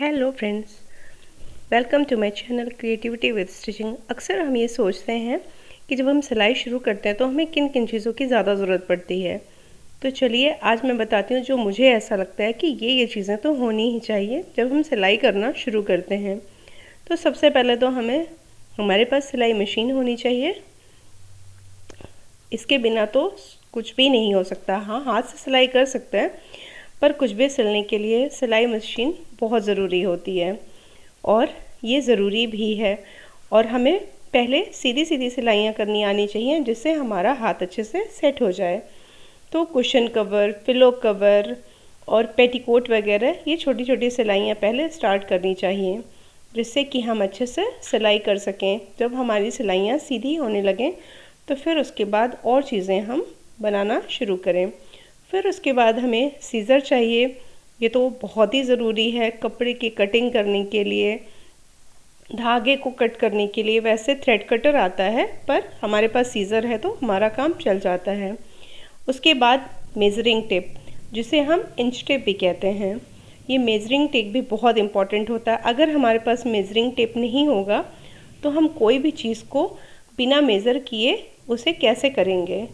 Hello friends, welcome to my channel creativity with stitching. अक्सर हम ये सोचते हैं कि जब हम सिलाई शुरू करते हैं तो हमें किन किन चीज़ों की ज़्यादा ज़रूरत पड़ती है। तो चलिए आज मैं बताती हूँ जो मुझे ऐसा लगता है कि ये चीज़ें तो होनी ही चाहिए जब हम सिलाई करना शुरू करते हैं। तो सबसे पहले तो हमारे पास सिलाई मशीन होनी चाहिए। इसके बिना तो कुछ भी नहीं हो सकता। हाँ, हाथ से सिलाई कर सकते हैं, पर कुछ भी सिलने के लिए सिलाई मशीन बहुत ज़रूरी होती है और ये ज़रूरी भी है। और हमें पहले सीधी सीधी सिलाइयाँ करनी आनी चाहिए जिससे हमारा हाथ अच्छे से सेट हो जाए। तो कुशन कवर, पिलो कवर और पेटीकोट वगैरह ये छोटी छोटी सिलाइयाँ पहले स्टार्ट करनी चाहिए जिससे कि हम अच्छे से सिलाई कर सकें। जब हमारी सिलाइयाँ सीधी होने लगें तो फिर उसके बाद और चीज़ें हम बनाना शुरू करें। फिर उसके बाद हमें सीज़र चाहिए। ये तो बहुत ही ज़रूरी है कपड़े की कटिंग करने के लिए, धागे को कट करने के लिए। वैसे थ्रेड कटर आता है पर हमारे पास सीज़र है तो हमारा काम चल जाता है। उसके बाद मेज़रिंग टेप, जिसे हम इंच टेप भी कहते हैं। ये मेज़रिंग टेप भी बहुत इम्पॉर्टेंट होता है। अगर हमारे पास मेज़रिंग टेप नहीं होगा तो हम कोई भी चीज़ को बिना मेज़र किए उसे कैसे करेंगे।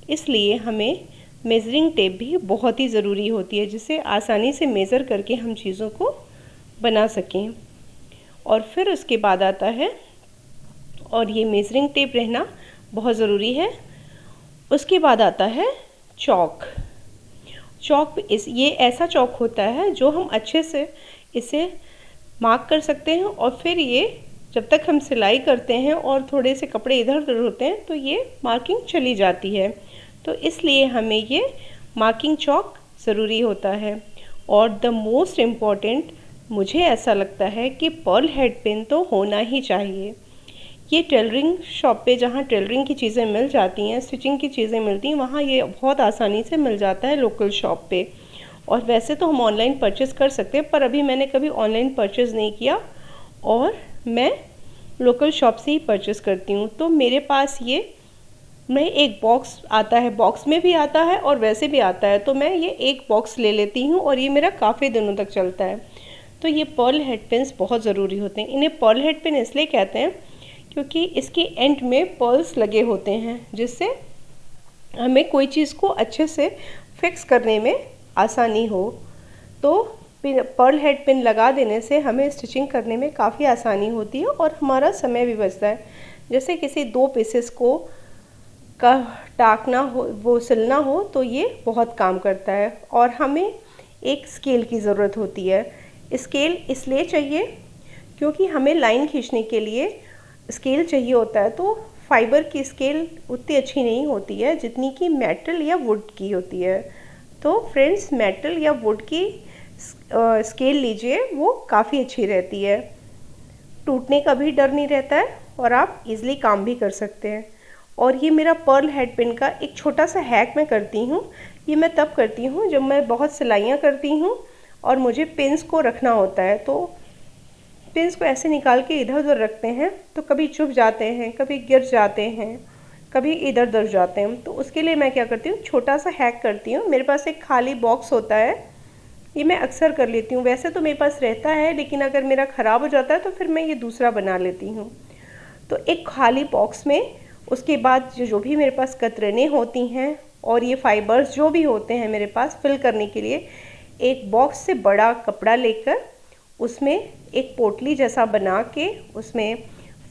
इसलिए हमें मेज़रिंग टेप भी बहुत ही ज़रूरी होती है जिससे आसानी से मेज़र करके हम चीज़ों को बना सकें। और फिर उसके बाद आता है, और ये मेज़रिंग टेप रहना बहुत ज़रूरी है। उसके बाद आता है चॉक। ये ऐसा चॉक होता है जो हम अच्छे से इसे मार्क कर सकते हैं और फिर ये जब तक हम सिलाई करते हैं और थोड़े से कपड़े इधर उधर होते हैं तो ये मार्किंग चली जाती है। तो इसलिए हमें ये मार्किंग चॉक ज़रूरी होता है। और द मोस्ट इम्पॉर्टेंट मुझे ऐसा लगता है कि पर्ल हेड पिन तो होना ही चाहिए। ये टेलरिंग शॉप पे जहाँ टेलरिंग की चीज़ें मिल जाती हैं, स्टिचिंग की चीज़ें मिलती हैं, वहाँ ये बहुत आसानी से मिल जाता है लोकल शॉप पे। और वैसे तो हम ऑनलाइन परचेज़ कर सकते हैं पर अभी मैंने कभी ऑनलाइन परचेज़ नहीं किया और मैं लोकल शॉप से ही परचेज़ करती हूँ। तो मेरे पास मैं एक बॉक्स आता है, बॉक्स में भी आता है और वैसे भी आता है, तो मैं ये एक बॉक्स ले लेती हूँ और ये मेरा काफ़ी दिनों तक चलता है। तो ये पर्ल हेड पिन्स बहुत ज़रूरी होते हैं। इन्हें पर्ल हेड पिन इसलिए कहते हैं क्योंकि इसके एंड में पर्ल्स लगे होते हैं जिससे हमें कोई चीज़ को अच्छे से फिक्स करने में आसानी हो। तो पर्ल हेड पिन लगा देने से हमें स्टिचिंग करने में काफ़ी आसानी होती है और हमारा समय भी बचता है। जैसे किसी दो पीसेस को का टाकना हो, वो सिलना हो, तो ये बहुत काम करता है। और हमें एक स्केल की ज़रूरत होती है। स्केल इसलिए चाहिए क्योंकि हमें लाइन खींचने के लिए स्केल चाहिए होता है। तो फाइबर की स्केल उतनी अच्छी नहीं होती है जितनी कि मेटल या वुड की होती है। तो फ्रेंड्स, मेटल या वुड की स्केल लीजिए, वो काफ़ी अच्छी रहती है। टूटने का भी डर नहीं रहता है और आप इजीली काम भी कर सकते हैं। और ये मेरा पर्ल हेड पिन का एक छोटा सा हैक मैं करती हूँ। ये मैं तब करती हूँ जब मैं बहुत सिलाइयाँ करती हूँ और मुझे पिन्स को रखना होता है। तो पिन्स को ऐसे निकाल के इधर उधर रखते हैं तो कभी चुभ जाते हैं, कभी गिर जाते हैं, कभी इधर उधर जाते हैं। तो उसके लिए मैं क्या करती हूँ, छोटा सा हैक करती हूँ। मेरे पास एक खाली बॉक्स होता है, ये मैं अक्सर कर लेती हूँ। वैसे तो मेरे पास रहता है लेकिन अगर मेरा ख़राब हो जाता है तो फिर मैं ये दूसरा बना लेती हूँ। तो एक खाली बॉक्स में उसके बाद जो भी मेरे पास कतरनें होती हैं और ये फाइबर्स जो भी होते हैं मेरे पास फिल करने के लिए, एक बॉक्स से बड़ा कपड़ा लेकर उसमें एक पोटली जैसा बना के उसमें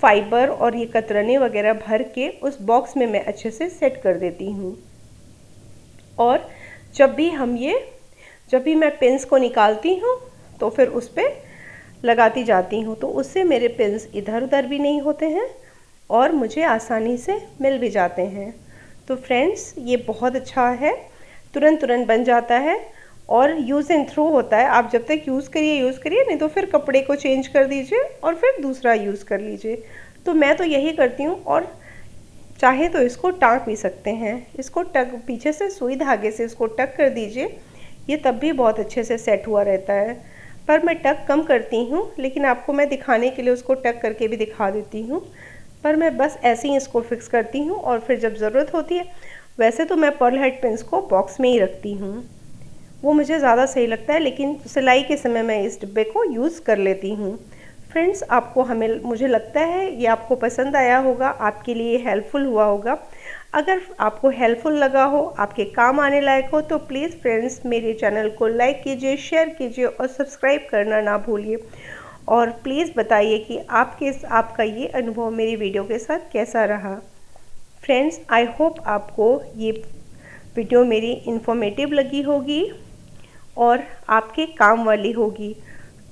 फाइबर और ये कतरने वगैरह भर के उस बॉक्स में मैं अच्छे से सेट कर देती हूँ। और जब भी मैं पिन्स को निकालती हूँ तो फिर उस पर लगाती जाती हूँ, तो उससे मेरे पिन्स इधर उधर भी नहीं होते हैं और मुझे आसानी से मिल भी जाते हैं। तो फ्रेंड्स, ये बहुत अच्छा है, तुरंत बन जाता है और यूज़ एंड थ्रो होता है। आप जब तक यूज़ करिए, नहीं तो फिर कपड़े को चेंज कर दीजिए और फिर दूसरा यूज़ कर लीजिए। तो मैं तो यही करती हूँ। और चाहे तो इसको टाँक भी सकते हैं, इसको पीछे से सुई धागे से इसको टक कर दीजिए, ये तब भी बहुत अच्छे से सेट हुआ रहता है। पर मैं टक कम करती हूँ, लेकिन आपको मैं दिखाने के लिए उसको टक करके भी दिखा देती हूँ। पर मैं बस ऐसे ही इसको फिक्स करती हूँ और फिर जब ज़रूरत होती है, वैसे तो मैं पर्ल हेड पिन्स को बॉक्स में ही रखती हूँ। वो मुझे ज़्यादा सही लगता है, लेकिन सिलाई के समय मैं इस डिब्बे को यूज़ कर लेती हूँ। फ्रेंड्स, आपको मुझे लगता है ये आपको पसंद आया होगा, आपके लिए हेल्पफुल हुआ होगा। अगर आपको हेल्पफुल लगा हो, आपके काम आने लायक हो, तो प्लीज़ फ्रेंड्स मेरे चैनल को लाइक कीजिए, शेयर कीजिए और सब्सक्राइब करना ना भूलिए। और प्लीज़ बताइए कि आपका ये अनुभव मेरी वीडियो के साथ कैसा रहा। फ्रेंड्स, आई होप आपको ये वीडियो मेरी इन्फॉर्मेटिव लगी होगी और आपके काम वाली होगी।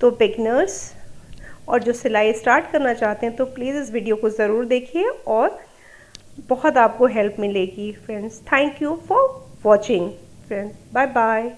तो बिगनर्स और जो सिलाई स्टार्ट करना चाहते हैं तो प्लीज़ इस वीडियो को ज़रूर देखिए और बहुत आपको हेल्प मिलेगी। Friends, thank you for watching. Friends, bye bye.